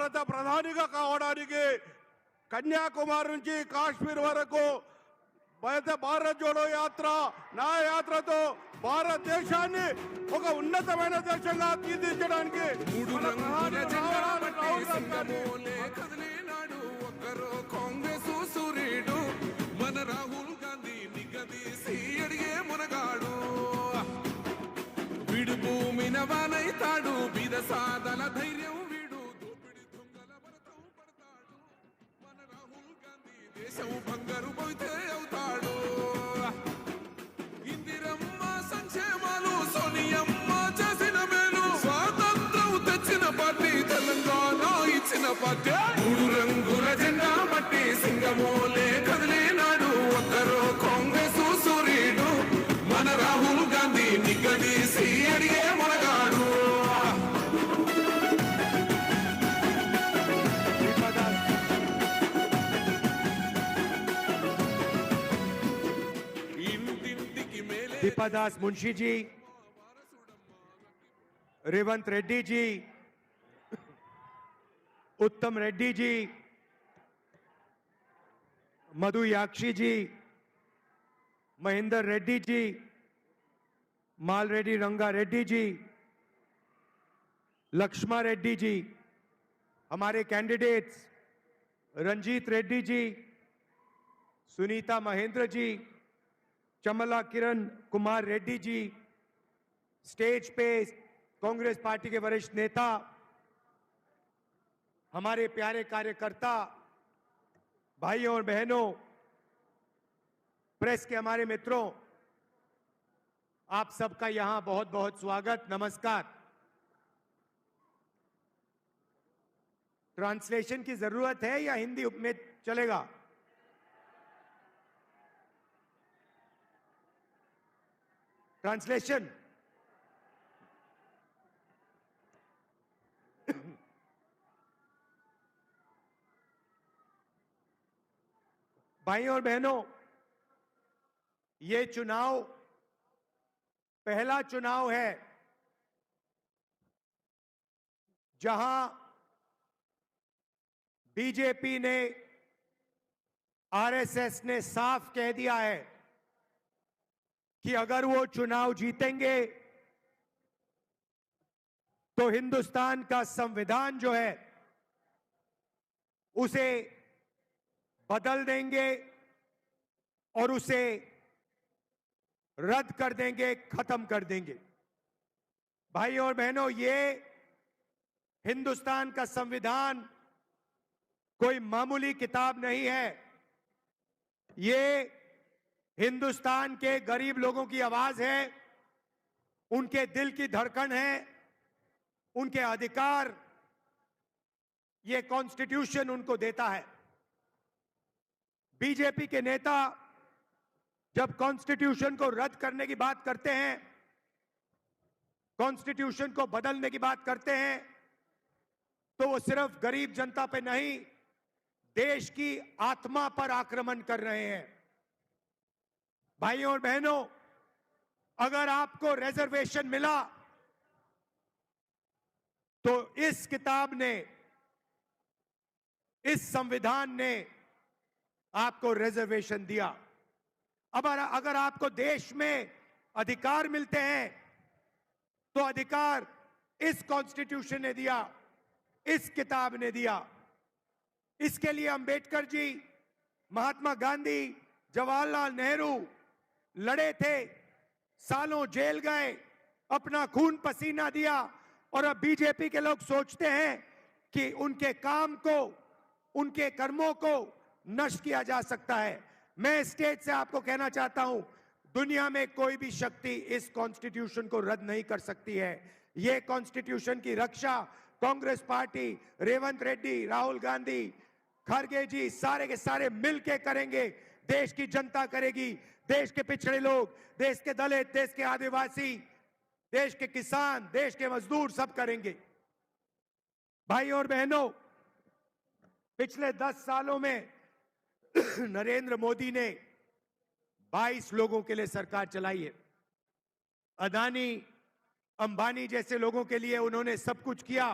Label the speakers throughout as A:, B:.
A: భారత ప్రధానిగా కావడానికి కన్యాకుమారి నుంచి కాశ్మీర్ వరకు భారత్ జోడో యాత్ర నా యాత్రతో భారతదేశాన్ని ఒక ఉన్నతమైన దేశంగా తీర్చిదిద్దడానికి
B: కాంగ్రెస్ సూర్యుడు మన రాహుల్ గాంధీ నిగదీసి అడిగే మునగాడు వీడు భూమిన వానైతాడు బీద సాదల ధైర్యం వీడు దోపిడి దొంగల భరతం పడతాడు మన రాహుల్ గాంధీ దేశం బంగారు పోతే అవుతాడు ఇందిరమ్మ సంక్షేమాలు సోనియమ్మ చేసిన మేలు స్వాతంత్రం తెచ్చిన పార్టీ తెలంగాణ ఇచ్చిన పార్టీ మూడు రంగుల జెండా బట్టి సింగమోలే కదిలినాడు ఒక్కరో కాంగ్రెస్ సూర్యుడు మన రాహుల్ గాంధీ నిగదీసి అడిగే మునగాడు ఇంటింటికి మేలే
C: दीपादास मुंशी जी, रेवंत रेड्डी जी, उत्तम रेड्डी जी, मधु याक्षी जी, महेंद्र रेड्डी जी, माल रेड्डी रंगा रेड्डी जी, लक्ष्मा रेड्डी जी, हमारे कैंडिडेट्स रंजीत रेड्डी जी, सुनीता महेंद्र जी, चमला किरण कुमार रेड्डी जी, स्टेज पे कांग्रेस पार्टी के वरिष्ठ नेता, हमारे प्यारे कार्यकर्ता भाइयों और बहनों, प्रेस के हमारे मित्रों, आप सबका यहां बहुत बहुत स्वागत, नमस्कार। ट्रांसलेशन की जरूरत है या हिंदी में चलेगा? ट्रांसलेशन भाइयों और बहनों, ये चुनाव पहला चुनाव है जहां बीजेपी ने, आरएसएस ने साफ कह दिया है कि अगर वो चुनाव जीतेंगे तो हिंदुस्तान का संविधान जो है उसे बदल देंगे और उसे रद्द कर देंगे, खत्म कर देंगे। भाइयों और बहनों, ये हिंदुस्तान का संविधान कोई मामूली किताब नहीं है। ये हिंदुस्तान के गरीब लोगों की आवाज है, उनके दिल की धड़कन है, उनके अधिकार ये कॉन्स्टिट्यूशन उनको देता है। बीजेपी के नेता जब कॉन्स्टिट्यूशन को रद्द करने की बात करते हैं, कॉन्स्टिट्यूशन को बदलने की बात करते हैं, तो वो सिर्फ गरीब जनता पे नहीं, देश की आत्मा पर आक्रमण कर रहे हैं। भाइयों और बहनों, अगर आपको रिजर्वेशन मिला तो इस किताब ने, इस संविधान ने आपको रिजर्वेशन दिया। अब अगर आपको देश में अधिकार मिलते हैं तो अधिकार इस कॉन्स्टिट्यूशन ने दिया, इस किताब ने दिया। इसके लिए अंबेडकर जी, महात्मा गांधी, जवाहरलाल नेहरू लड़े थे, सालों जेल गए, अपना खून पसीना दिया, और अब बीजेपी के लोग सोचते हैं कि उनके काम को, उनके कर्मों को नष्ट किया जा सकता है। मैं स्टेज से आपको कहना चाहता हूं, दुनिया में कोई भी शक्ति इस कॉन्स्टिट्यूशन को रद्द नहीं कर सकती है। यह कॉन्स्टिट्यूशन की रक्षा कांग्रेस पार्टी, रेवंत रेड्डी, राहुल गांधी, खड़गे जी, सारे के सारे मिलके करेंगे। देश की जनता करेगी, देश के पिछड़े लोग, देश के दलित, देश के आदिवासी, देश के किसान, देश के मजदूर सब करेंगे। भाइयों और बहनों, पिछले 10 सालों में नरेंद्र मोदी ने 22 लोगों के लिए सरकार चलाई है। अदानी, अंबानी जैसे लोगों के लिए उन्होंने सब कुछ किया।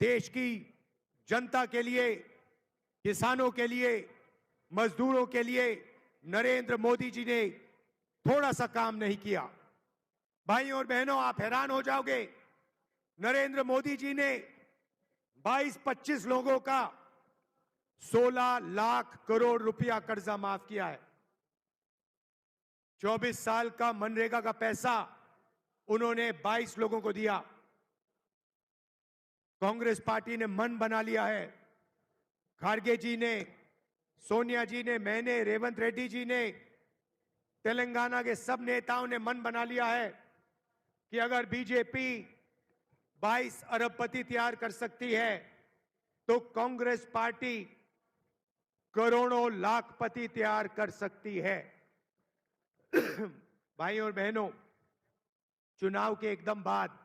C: देश की जनता के लिए, किसानों के लिए, मजदूरों के लिए नरेंद्र मोदी जी ने थोड़ा सा काम नहीं किया। भाइयों और बहनों, आप हैरान हो जाओगे, नरेंद्र मोदी जी ने 22-25 लोगों का 16 लाख करोड़ रुपया कर्जा माफ किया है। 24 साल का मनरेगा का पैसा उन्होंने 22 लोगों को दिया। कांग्रेस पार्टी ने मन बना लिया है, खारगे जी ने, सोनिया जी ने, मैंने, रेवंत रेड्डी जी ने, तेलंगाना के सब नेताओं ने मन बना लिया है कि अगर बीजेपी 22 अरबपति तैयार कर सकती है तो कांग्रेस पार्टी करोड़ों लाखपति तैयार कर सकती है। भाइयों और बहनों, चुनाव के एकदम बाद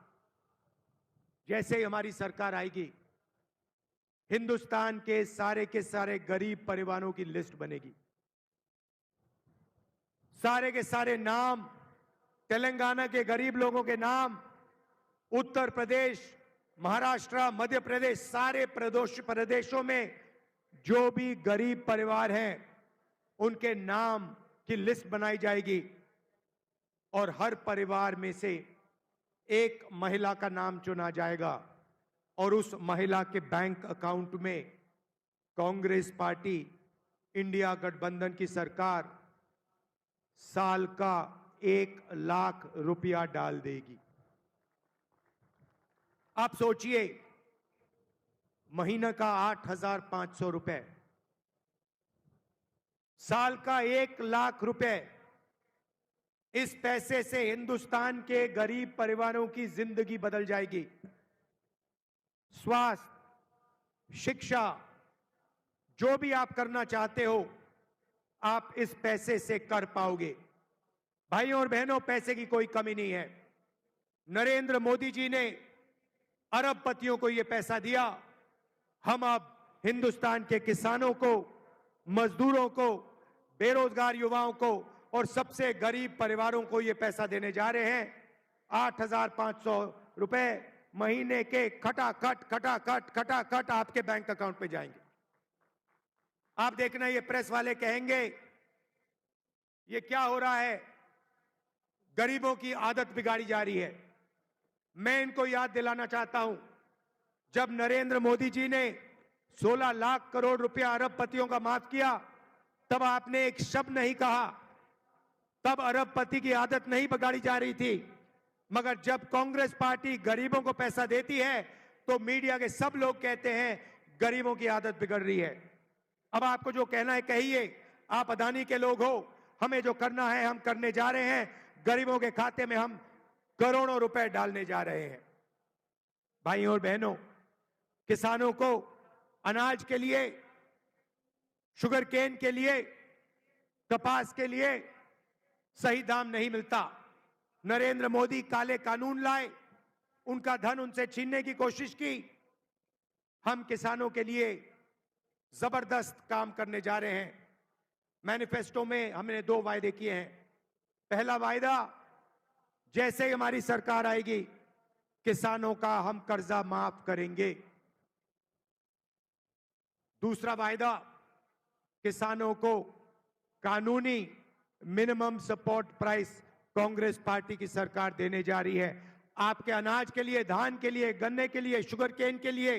C: जैसे ही हमारी सरकार आएगी, हिंदुस्तान के सारे गरीब परिवारों की लिस्ट बनेगी। सारे के सारे नाम, तेलंगाना के गरीब लोगों के नाम, उत्तर प्रदेश, महाराष्ट्र, मध्य प्रदेश, सारे प्रदेशों में जो भी गरीब परिवार हैं उनके नाम की लिस्ट बनाई जाएगी और हर परिवार में से एक महिला का नाम चुना जाएगा और उस महिला के बैंक अकाउंट में कांग्रेस पार्टी, इंडिया गठबंधन की सरकार साल का 1 लाख रुपया डाल देगी। आप सोचिए, महीने का 8,500 रुपए, साल का 1 लाख रुपए। इस पैसे से हिंदुस्तान के गरीब परिवारों की जिंदगी बदल जाएगी। स्वास्थ्य, शिक्षा, जो भी आप करना चाहते हो आप इस पैसे से कर पाओगे। भाइयों और बहनों, पैसे की कोई कमी नहीं है। नरेंद्र मोदी जी ने अरबपतियों को यह पैसा दिया। हम अब हिंदुस्तान के किसानों को, मजदूरों को, बेरोजगार युवाओं को और सबसे गरीब परिवारों को यह पैसा देने जा रहे हैं। 8,500 रुपए महीने के खटाखट आपके बैंक अकाउंट में जाएंगे। आप देखना, ये प्रेस वाले कहेंगे ये क्या हो रहा है, गरीबों की आदत बिगाड़ी जा रही है। मैं इनको याद दिलाना चाहता हूं, जब नरेंद्र मोदी जी ने 16 लाख करोड़ रुपया अरबपतियों का माफ किया, तब आपने एक शब्द नहीं कहा, तब अरबपति की आदत नहीं बिगाड़ी जा रही थी। मगर जब कांग्रेस पार्टी गरीबों को पैसा देती है तो मीडिया के सब लोग कहते हैं गरीबों की आदत बिगड़ रही है। अब आपको जो कहना है कहिए, आप अदानी के लोग हो, हमें जो करना है हम करने जा रहे हैं। गरीबों के खाते में हम करोड़ों रुपए डालने जा रहे हैं। भाइयों और बहनों, किसानों को अनाज के लिए, शुगर केन के लिए, कपास के लिए सही दाम नहीं मिलता। नरेंद्र मोदी काले कानून लाए, उनका धन उनसे छीनने की कोशिश की। हम किसानों के लिए जबरदस्त काम करने जा रहे हैं। मैनिफेस्टो में हमने 2 वायदे किए हैं। पहला वायदा, जैसे ही हमारी सरकार आएगी किसानों का हम कर्जा माफ करेंगे। दूसरा वायदा, किसानों को कानूनी minimum support price Congress party की सरकार देने जा रही है। आपके अनाज के लिए, धान के लिए, गन्ने के लिए, शुगर केन के लिए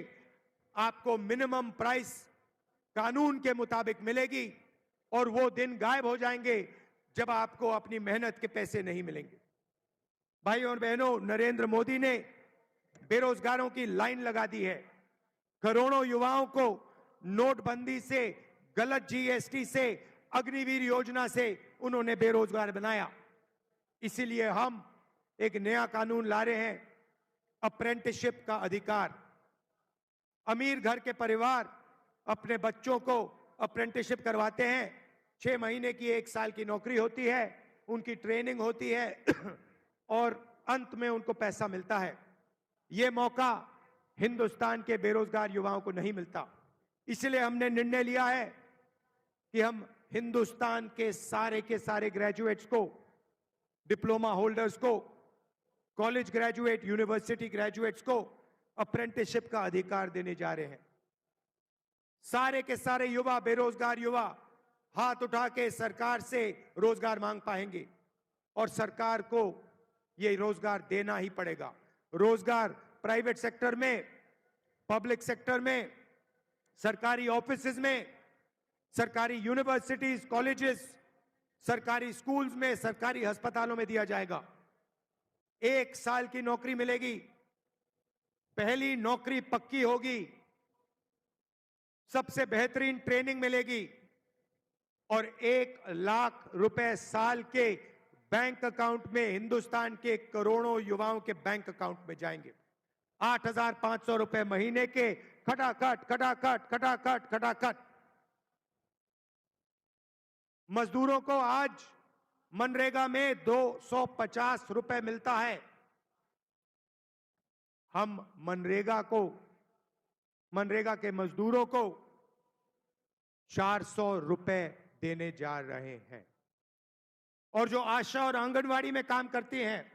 C: आपको मिनिमम प्राइस कानून के मुताबिक मिलेगी और वो दिन गायब हो जाएंगे जब आपको अपनी मेहनत के पैसे नहीं मिलेंगे। भाइयों और बहनों, नरेंद्र मोदी ने बेरोजगारों की लाइन लगा दी है। करोड़ों युवाओं को नोटबंदी से, गलत जीएसटी से, अग्निवीर योजना से उन्होंने बेरोजगार बनाया। इसीलिए हम एक नया कानून ला रहे हैं, अप्रेंटिसशिप का अधिकार। अमीर घर के परिवार अपने बच्चों को अप्रेंटिसशिप करवाते हैं। 6 महीने की, 1 साल की नौकरी होती है, उनकी ट्रेनिंग होती है और अंत में उनको पैसा मिलता है। यह मौका हिंदुस्तान के बेरोजगार युवाओं को नहीं मिलता। इसलिए हमने निर्णय लिया है कि हम हिंदुस्तान के सारे ग्रेजुएट्स को, डिप्लोमा होल्डर्स को, कॉलेज ग्रेजुएट, यूनिवर्सिटी ग्रेजुएट्स को अप्रेंटिसशिप का अधिकार देने जा रहे हैं। सारे के सारे युवा, बेरोजगार युवा हाथ उठा के सरकार से रोजगार मांग पाएंगे और सरकार को ये रोजगार देना ही पड़ेगा। रोजगार प्राइवेट सेक्टर में, पब्लिक सेक्टर में, सरकारी ऑफिसेज में, सरकारी यूनिवर्सिटीज, कॉलेजेस, सरकारी स्कूल्स में, सरकारी अस्पतालों में दिया जाएगा। 1 साल की नौकरी मिलेगी, पहली नौकरी पक्की होगी, सबसे बेहतरीन ट्रेनिंग मिलेगी और 1 लाख रुपए साल के बैंक अकाउंट में हिंदुस्तान के करोड़ों युवाओं के बैंक अकाउंट में जाएंगे। 8,500 रुपए महीने के खटाखट खटाखट खटाखट खटाखट। मजदूरों को आज मनरेगा में 250 रुपए मिलता है। हम मनरेगा के मजदूरों को 400 रुपए देने जा रहे हैं। और जो आशा और आंगनवाड़ी में काम करती हैं,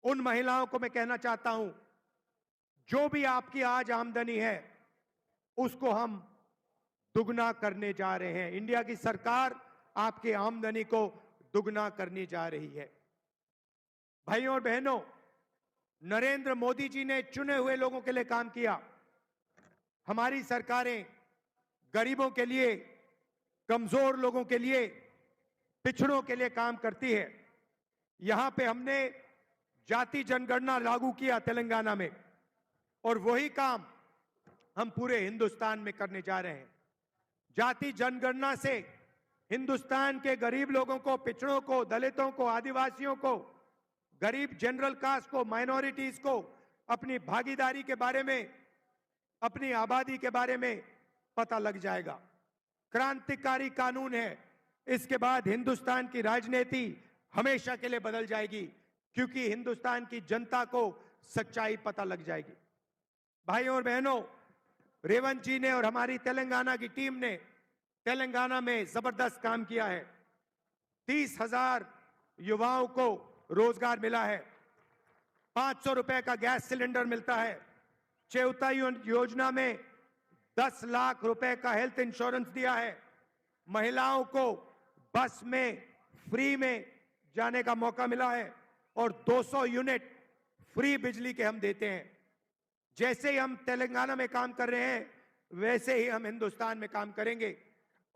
C: उन महिलाओं को मैं कहना चाहता हूं, जो भी आपकी आज आमदनी है उसको हम दुगना करने जा रहे हैं। इंडिया की सरकार आपकी आमदनी को दुगना करने जा रही है। भाइयों और बहनों, नरेंद्र मोदी जी ने चुने हुए लोगों के लिए काम किया। हमारी सरकारें गरीबों के लिए, कमजोर लोगों के लिए, पिछड़ों के लिए काम करती है। यहां पे हमने जाति जनगणना लागू किया तेलंगाना में, और वही काम हम पूरे हिंदुस्तान में करने जा रहे हैं। जाति जनगणना से हिंदुस्तान के गरीब लोगों को, पिछड़ों को, दलितों को, आदिवासियों को, गरीब जनरल कास्ट को, माइनॉरिटीज को अपनी भागीदारी के बारे में, अपनी आबादी के बारे में पता लग जाएगा। क्रांतिकारी कानून है। इसके बाद हिंदुस्तान की राजनीति हमेशा के लिए बदल जाएगी, क्योंकि हिंदुस्तान की जनता को सच्चाई पता लग जाएगी। भाइयों और बहनों, रेवंत जी ने और हमारी तेलंगाना की टीम ने तेलंगाना में जबरदस्त काम किया है। 30,000 युवाओं को रोजगार मिला है। 500 रुपए का गैस सिलेंडर मिलता है। चेउता योजना में 10 लाख रुपए का हेल्थ इंश्योरेंस दिया है। महिलाओं को बस में फ्री में जाने का मौका मिला है और 200 यूनिट फ्री बिजली के हम देते हैं। जैसे ही हम तेलंगाना में काम कर रहे हैं, वैसे ही हम हिंदुस्तान में काम करेंगे।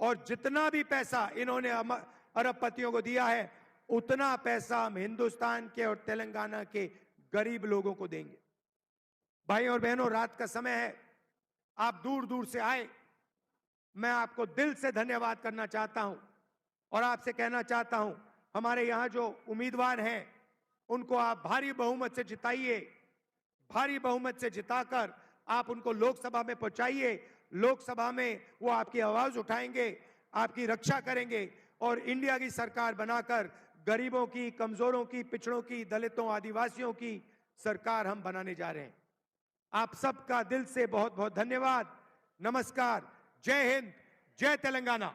C: और जितना भी पैसा इन्होंने अरबपतियों को दिया है, उतना पैसा हम हिंदुस्तान के और तेलंगाना के गरीब लोगों को देंगे। भाइयों और बहनों, रात का समय है, आप दूर दूर से आए। मैं आपको दिल से धन्यवाद करना चाहता हूं और आपसे कहना चाहता हूं, हमारे यहां जो उम्मीदवार हैं उनको आप भारी बहुमत से जिताइए। भारी बहुमत से जिताकर आप उनको लोकसभा में पहुंचाइए। लोकसभा में वो आपकी आवाज उठाएंगे, आपकी रक्षा करेंगे और इंडिया की सरकार बनाकर गरीबों की, कमजोरों की, पिछड़ों की, दलितों, आदिवासियों की सरकार हम बनाने जा रहे हैं। आप सबका दिल से बहुत बहुत धन्यवाद। नमस्कार। जय हिंद, जय तेलंगाना।